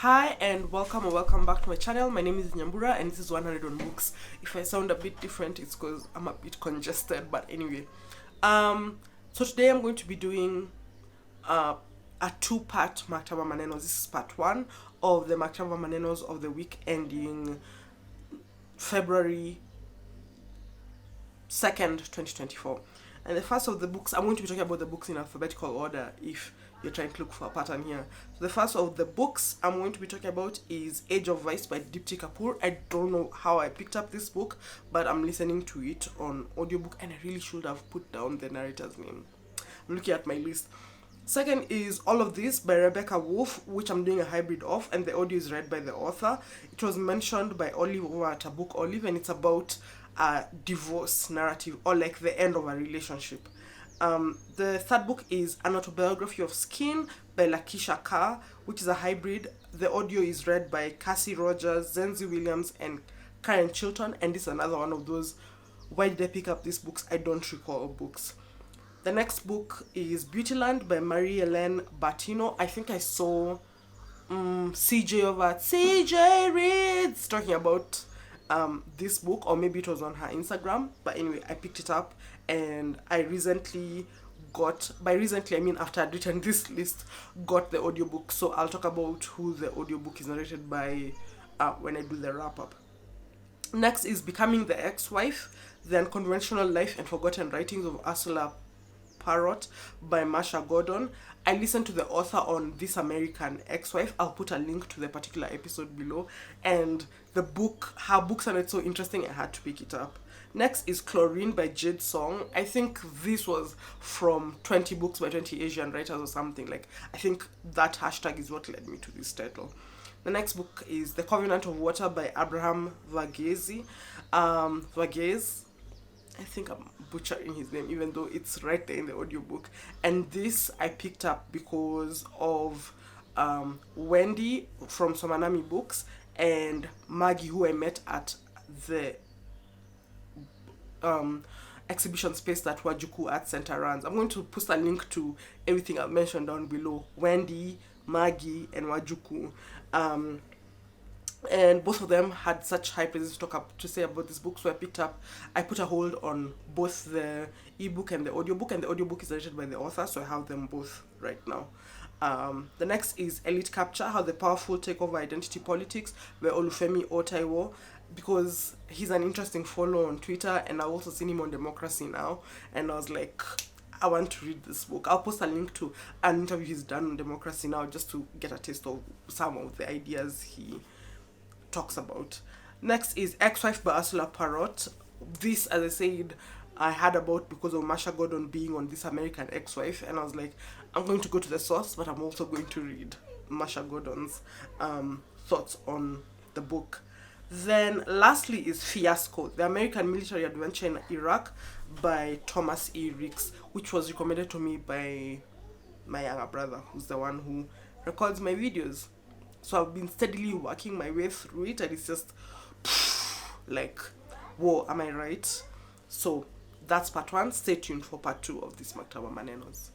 Hi and welcome back to my channel. My name is Nyambura and this is 100 on Books. If I sound a bit different, it's because I'm a bit congested, but anyway. So today I'm going to be doing a two-part Maktaba Manenos. This is part one of the Maktaba Manenos of the week ending February 2nd, 2024. And the first of the books, I'm going to be talking about the books in alphabetical order if you're trying to look for a pattern here. So the first of the books I'm going to be talking about is Age of Vice by Dipti Kapoor. I don't know how I picked up this book, but I'm listening to it on audiobook and I really should have put down the narrator's name. I'm looking at my list. Second is All of This by Rebecca Wolf, which I'm doing a hybrid of, and the audio is read by the author. It was mentioned by Olive over at a book Olive, and it's about a divorce narrative or like the end of a relationship. The third book is An Autobiography of Skin by Lakisha Carr, which is a hybrid. The audio is read by Cassie Rogers, Zenzi Williams, and Karen Chilton, and this is another one of those why did I pick up these books? I don't recall books. The next book is Beautyland by Marie-Hélène Batino. I think I saw CJ over at CJ Reads talking about this book, or maybe it was on her Instagram. But anyway, I picked it up and I recently by recently I mean after I'd written this list, got the audiobook. So I'll talk about who the audiobook is narrated by when I do the wrap-up. Next is Becoming the Ex-Wife, The Unconventional Life and Forgotten Writings of Ursula Parrott by Marsha Gordon. I listened to the author on This American Ex-Wife. I'll put a link to the particular episode below. And the book, her book sounded so interesting, I had to pick it up. Next is Chlorine by Jade Song. I think this was from 20 books by 20 Asian writers or something. Like, I think that hashtag is what led me to this title. The next book is The Covenant of Water by Abraham Verghese. Verghese. I think I'm butchering his name, even though it's right there in the audiobook. And this I picked up because of Wendy from Somanami Books and Maggie, who I met at the exhibition space that Wajuku Art Center runs. I'm going to post a link to everything I've mentioned down below. Wendy, Maggie, and Wajuku. And both of them had such high praises to say about this book, so I put a hold on both the ebook and the audiobook, and the audiobook is narrated by the author, so I have them both right now. The next is Elite Capture, How the Powerful Take Over Identity Politics by Olufemi Otaiwo, because he's an interesting follow on Twitter, and I've also seen him on Democracy Now, and I was like, I want to read this book. I'll post a link to an interview he's done on Democracy Now just to get a taste of some of the ideas he talks about. Next is Ex-Wife by Ursula Parrott. This, as I said, I heard about because of Marsha Gordon being on This American Ex-Wife, and I was like, I'm going to go to the source, but I'm also going to read Marsha Gordon's thoughts on the book. Then lastly is Fiasco, The American Military Adventure in Iraq by Thomas E. Ricks, which was recommended to me by my younger brother, who's the one who records my videos. So I've been steadily working my way through it, and it's just like, whoa, am I right? So that's part one. Stay tuned for part two of this Maktaba Manenos.